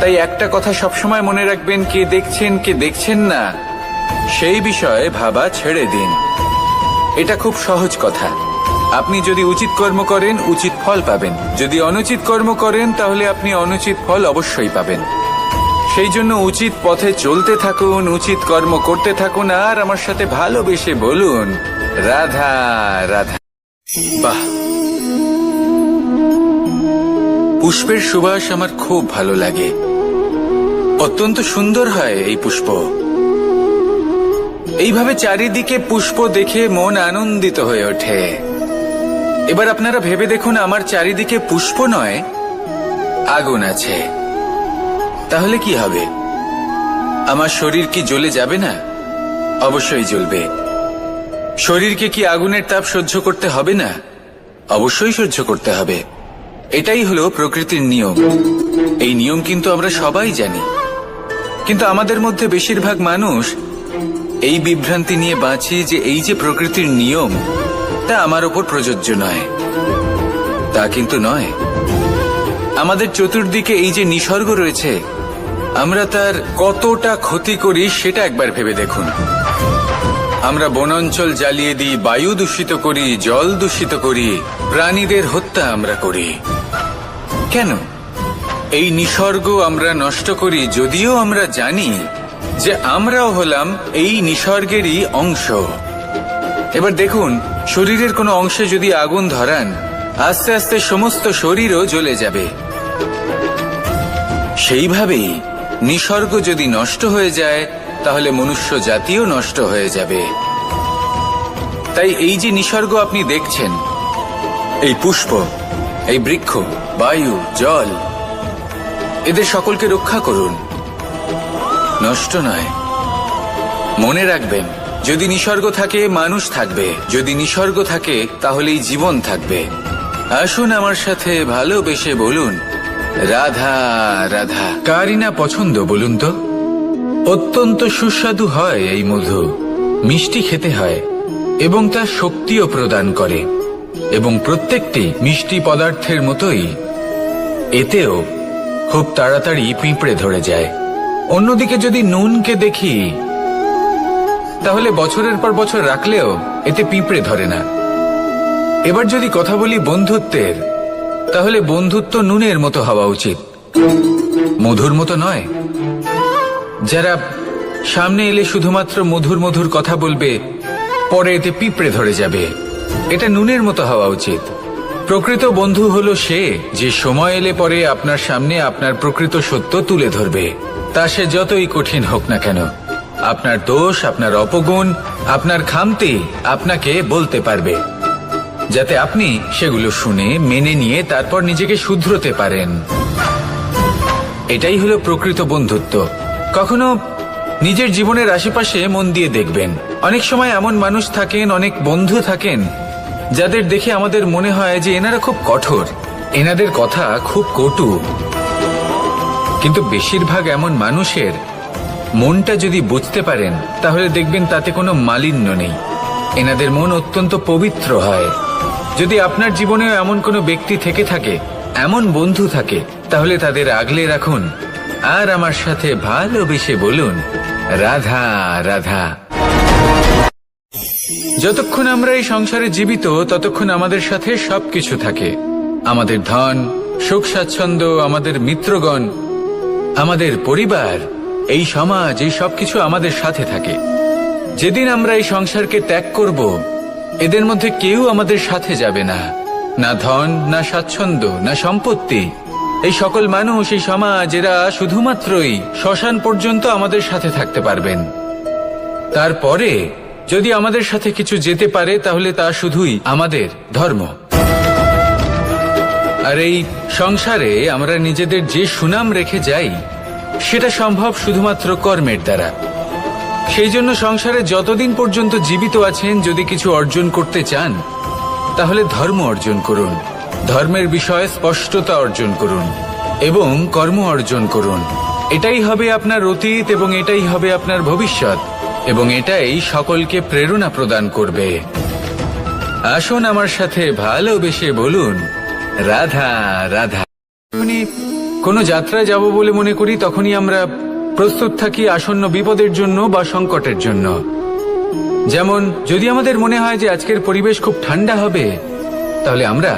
তাই একটা কথা সবসময় মনে রাখবেন, কে দেখছেন কে দেখছেন না সেই বিষয়ে ভাবা ছেড়ে দিন। এটা খুব সহজ কথা। আপনি যদি উচিত কর্ম করেন উচিত ফল পাবেন, যদি অনুচিত কর্ম করেন তাহলে আপনি অনুচিত ফল অবশ্যই পাবেন। সেই জন্য উচিত পথে চলতে থাকুন, উচিত কর্ম করতে থাকুন, আর আমার সাথে ভালোবেসে বলুন রাধা রাধা। বাহ, পুষ্পের সুবাস আমার খুব ভালো লাগে। অত্যন্ত সুন্দর হয় এই পুষ্প। এইভাবে চারিদিকে পুষ্প দেখে মন আনন্দিত হয়ে ওঠে। এবার আপনারা ভেবে দেখুন, আমার চারিদিকে পুষ্প নয় আগুন আছে, তাহলে কি হবে? আমার শরীর কি জ্বলে যাবে না? অবশ্যই জ্বলবে। শরীরকে কি আগুনের তাপ সহ্য করতে হবে না? অবশ্যই সহ্য করতে হবে। এটাই হলো প্রকৃতির নিয়ম। এই নিয়ম কিন্তু আমরা সবাই জানি, কিন্তু আমাদের মধ্যে বেশিরভাগ মানুষ এই বিভ্রান্তি নিয়ে বাঁচি যে এই যে প্রকৃতির নিয়ম তা আমার ওপর প্রযোজ্য নয়। তা কিন্তু নয়। আমাদের চতুর্দিকে এই যে নিসর্গ রয়েছে, আমরা তার কতটা ক্ষতি করি সেটা একবার ভেবে দেখুন। আমরা বনাঞ্চল জ্বালিয়ে দিই, বায়ু দূষিত করি, জল দূষিত করি, প্রাণীদের হত্যা আমরা করি। কেন? এই নিসর্গ আমরা নষ্ট করি, যদিও আমরা জানি যে আমরাও হলাম এই নিসর্গেরই অংশ। এবার দেখুন, শরীরের কোনো অংশে যদি আগুন ধরান, আস্তে আস্তে সমস্ত শরীরও জ্বলে যাবে। সেইভাবেই নিসর্গ যদি নষ্ট হয়ে যায় তাহলে মনুষ্য জাতিও নষ্ট হয়ে যাবে। তাই এই যে নিসর্গ আপনি দেখছেন, এই পুষ্প, এই বৃক্ষ, বায়ু, জল, এদের সকলকে রক্ষা করুন, নষ্ট নয়। মনে রাখবেন, যদি নিসর্গ থাকে মানুষ থাকবে, যদি নিসর্গ থাকে তাহলেই জীবন থাকবে। আসুন আমার সাথে ভালোবেসে বলুন রাধা রাধা। কারই না পছন্দ বলুন তো? অত্যন্ত সুস্বাদু হয় এই মধু, মিষ্টি খেতে হয় এবং তা শক্তিও প্রদান করে, এবং প্রত্যেকটি মিষ্টি পদার্থের মতোই এতেও খুব তাড়াতাড়ি পিঁপড়ে ধরে যায়। অন্যদিকে যদি নুনকে দেখি তাহলে বছরের পর বছর রাখলেও এতে পিঁপড়ে ধরে না। এবার যদি কথা বলি বন্ধুত্বের, তাহলে বন্ধুত্ব নুনের মতো হওয়া উচিত, মধুর মতো নয়। যারা সামনে এলে শুধুমাত্র মধুর মধুর কথা বলবে, পরে এতে পিঁপড়ে ধরে যাবে। এটা নুনের মতো হওয়া উচিত। প্রকৃত বন্ধু হলো সে যে সময় এলে পরে আপনার সামনে আপনার প্রকৃত সত্য তুলে ধরবে, তা সে যতই কঠিন হোক না কেন। আপনার দোষ, আপনার অপগুণ, আপনার খামতি আপনাকে বলতে পারবে, যাতে আপনি সেগুলো শুনে মেনে নিয়ে তারপর নিজেকে শুধরোতে পারেন। এটাই হলো প্রকৃত বন্ধুত্ব। কখনো নিজের জীবনের আশেপাশে মন দিয়ে দেখবেন, অনেক সময় এমন মানুষ থাকেন, অনেক বন্ধু থাকেন যাদের দেখে আমাদের মনে হয় যে এনারা খুব কঠোর, এনাদের কথা খুব কটু। কিন্তু বেশিরভাগ এমন মানুষের মনটা যদি বুঝতে পারেন তাহলে দেখবেন তাতে কোনো মালিন্য নেই। এনাদের মন অত্যন্ত পবিত্র হয়। যদি আপনার জীবনেও এমন কোনো ব্যক্তি থেকে থাকে, এমন বন্ধু থাকে, তাহলে তাদের আগলে রাখুন আর আমার সাথে ভালোবেসে বলুন রাধা রাধা। যতক্ষণ আমরা এই সংসারে জীবিত ততক্ষণ আমাদের সাথে সবকিছু থাকে। আমাদের ধন, সুখ স্বাচ্ছন্দ্য, আমাদের মিত্রগণ, আমাদের পরিবার, এই সমাজ, এই সবকিছু আমাদের সাথে থাকে। যেদিন আমরা এই সংসারকে ত্যাগ করব, এদের মধ্যে কেউ আমাদের সাথে যাবে না, না ধন, না স্বাচ্ছন্দ্য, না সম্পত্তি। এই সকল মানুষ, এই সমাজ, এরা শুধুমাত্রই শ্মশান পর্যন্ত আমাদের সাথে থাকতে পারবেন। তারপরে যদি আমাদের সাথে কিছু যেতে পারে তাহলে তা শুধুই আমাদের ধর্ম। আর এই সংসারে আমরা নিজেদের যে সুনাম রেখে যাই সেটা সম্ভব শুধুমাত্র কর্মের দ্বারা। সেই জন্য সংসারে যতদিন পর্যন্ত জীবিত আছেন, যদি কিছু অর্জন করতে চান তাহলে ধর্ম অর্জন করুন, ধর্মের বিষয়ে স্পষ্টতা অর্জন করুন এবং কর্ম অর্জন করুন। এটাই হবে আপনার অতীত এবং এটাই হবে আপনার ভবিষ্যৎ, এবং এটাই সকলকে প্রেরণা প্রদান করবে। আসুন আমার সাথে ভালোবেসে বলুন, রাধা রাধা। যখনই কোনো যাত্রায় যাব বলে মনে করি তখনই আমরা প্রস্তুত থাকি আসন্ন বিপদের জন্য বা সংকটের জন্য। যেমন যদি আমাদের মনে হয় যে আজকের পরিবেশ খুব ঠান্ডা হবে, তাহলে আমরা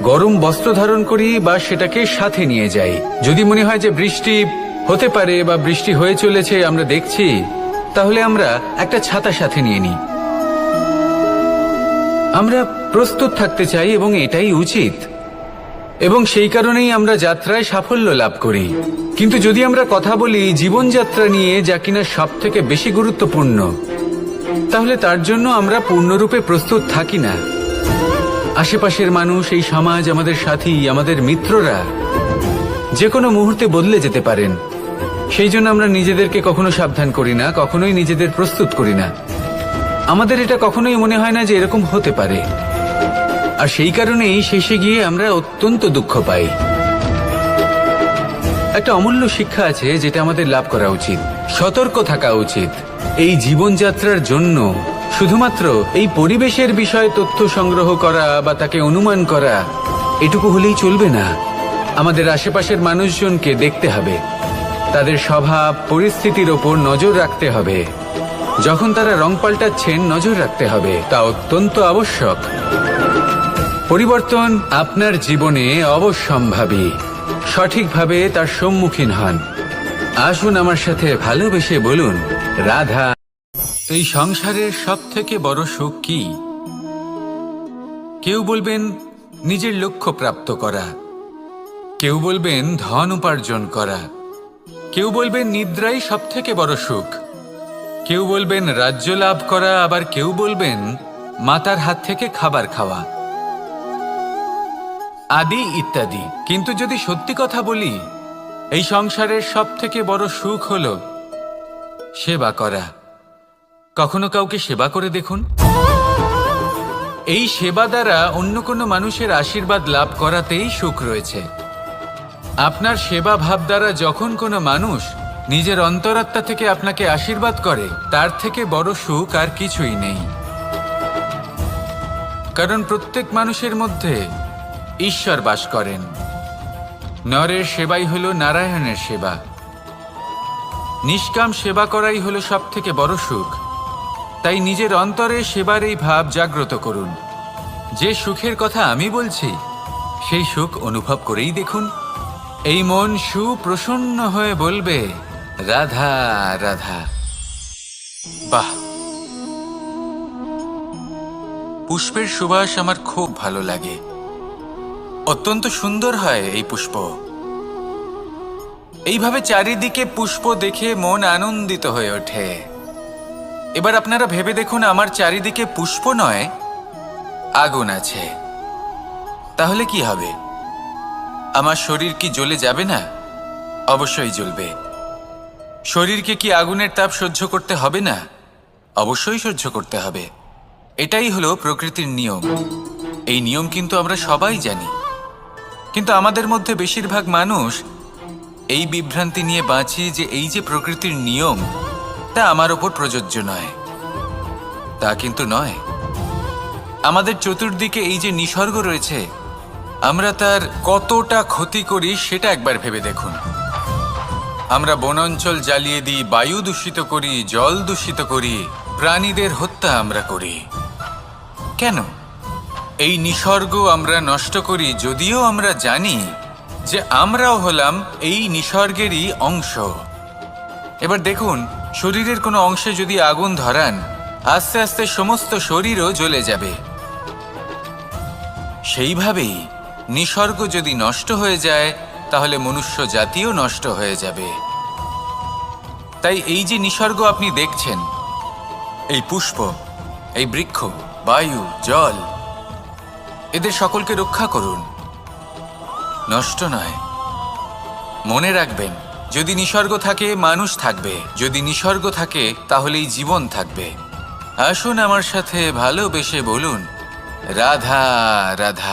গরম বস্ত্র ধারণ করি বা সেটাকে সাথে নিয়ে যাই। যদি মনে হয় যে বৃষ্টি হতে পারে বা বৃষ্টি হয়ে চলেছে, আমরা দেখছি, তাহলে আমরা একটা ছাতা সাথে নিয়ে নিই। আমরা প্রস্তুত থাকতে চাই এবং এটাই উচিত, এবং সেই কারণেই আমরা যাত্রায় সাফল্য লাভ করি। কিন্তু যদি আমরা কথা বলি জীবনযাত্রা নিয়ে, যা কিনা সব থেকে বেশি গুরুত্বপূর্ণ, তাহলে তার জন্য আমরা পূর্ণরূপে প্রস্তুত থাকি না। আশেপাশের মানুষ, এই সমাজ, আমাদের সাথী, আমাদের মিত্ররা যে কোনো মুহূর্তে বদলে যেতে পারেন। সেই জন্য আমরা নিজেদেরকে কখনো সাবধান করি না, কখনোই নিজেদের প্রস্তুত করি না। আমাদের এটা কখনোই মনে হয় না যে এরকম হতে পারে, আর সেই কারণেই শেষে গিয়ে আমরা অত্যন্ত দুঃখ পাই। একটা অমূল্য শিক্ষা আছে যেটা আমাদের লাভ করা উচিত, সতর্ক থাকা উচিত। এই জীবনযাত্রার জন্য শুধুমাত্র এই পরিবেশের বিষয়ে তথ্য সংগ্রহ করা বা তাকে অনুমান করা এটুকু হলেই চলবে না। আমাদের আশেপাশের মানুষজনকে দেখতে হবে, তাদের স্বভাব পরিস্থিতির ওপর নজর রাখতে হবে। যখন তারা রং পাল্টাচ্ছেন নজর রাখতে হবে, তা অত্যন্ত আবশ্যক। পরিবর্তন আপনার জীবনে অবশ্যম্ভাবী, সঠিকভাবে তার সম্মুখীন হন। আসুন আমার সাথে ভালোবেসে বলুন, রাধা। এই সংসারের সব থেকে বড় সুখ কি? কেউ বলবেন নিজের লক্ষ্য প্রাপ্ত করা, কেউ বলবেন ধন উপার্জন করা, কেউ বলবেন নিদ্রাই সব থেকে বড় সুখ, কেউ বলবেন রাজ্য লাভ করা, আবার কেউ বলবেন মাতার হাত থেকে খাবার খাওয়া, আদি ইত্যাদি। কিন্তু যদি সত্যি কথা বলি, এই সংসারের সব থেকে বড় সুখ হল সেবা করা। কখনো কাউকে সেবা করে দেখুন। এই সেবা দ্বারা অন্য কোনো মানুষের আশীর্বাদ লাভ করাতেই সুখ রয়েছে। আপনার সেবা ভাব দ্বারা যখন কোনো মানুষ নিজের অন্তরাত্মা থেকে আপনাকে আশীর্বাদ করে, তার থেকে বড় সুখ আর কিছুই নেই। কারণ প্রত্যেক মানুষের মধ্যে ঈশ্বর বাস করেন। নরের সেবাই হলো নারায়ণের সেবা। নিষ্কাম সেবা করাই হলো সব থেকে বড় সুখ। তাই নিজের অন্তরে সেবার এই ভাব জাগ্রত করুন। যে সুখের কথা আমি বলছি, সেই সুখ অনুভব করেই দেখুন। এই মন সুপ্রসন্ন হয়ে বলবে, রাধা রাধা। বাহ, পুষ্পের সুবাস আমার খুব ভালো লাগে। অত্যন্ত সুন্দর হয় এই পুষ্প। এইভাবে চারিদিকে পুষ্প দেখে মন আনন্দিত হয়ে ওঠে। এবার আপনারা ভেবে দেখুন, আমার চারিদিকে পুষ্প নয়, আগুন আছে। তাহলে কি হবে? আমার শরীর কি জ্বলে যাবে না? অবশ্যই জ্বলবে। শরীরকে কি আগুনের তাপ সহ্য করতে হবে না? অবশ্যই সহ্য করতে হবে। এটাই হলো প্রকৃতির নিয়ম। এই নিয়ম কিন্তু আমরা সবাই জানি, কিন্তু আমাদের মধ্যে বেশিরভাগ মানুষ এই বিভ্রান্তি নিয়ে বাঁচি যে এই যে প্রকৃতির নিয়ম, তা আমার ওপর প্রযোজ্য নয়। তা কিন্তু নয়। আমাদের চতুর্দিকে এই যে নিসর্গ রয়েছে, আমরা তার কতটা ক্ষতি করি সেটা একবার ভেবে দেখুন। আমরা বনাঞ্চল জ্বালিয়ে দিই, বায়ু দূষিত করি, জল দূষিত করি, প্রাণীদের হত্যা আমরা করি। কেন? এই নিসর্গ আমরা নষ্ট করি, যদিও আমরা জানি যে আমরাও হলাম এই নিসর্গেরই অংশ। এবার দেখুন, শরীরের কোনো অংশে যদি আগুন ধরান, আস্তে আস্তে সমস্ত শরীরও জ্বলে যাবে। সেইভাবেই নিসর্গ যদি নষ্ট হয়ে যায়, তাহলে মনুষ্য জাতিও নষ্ট হয়ে যাবে। তাই এই যে নিসর্গ আপনি দেখছেন, এই পুষ্প, এই বৃক্ষ, বায়ু, জল, এদের সকলকে রক্ষা করুন, নষ্ট নয়। মনে রাখবেন, যদি নিসর্গ থাকে মানুষ থাকবে, যদি নিসর্গ থাকে তাহলেই জীবন থাকবে। আসুন আমার সাথে ভালোবেসে বলুন, রাধা রাধা।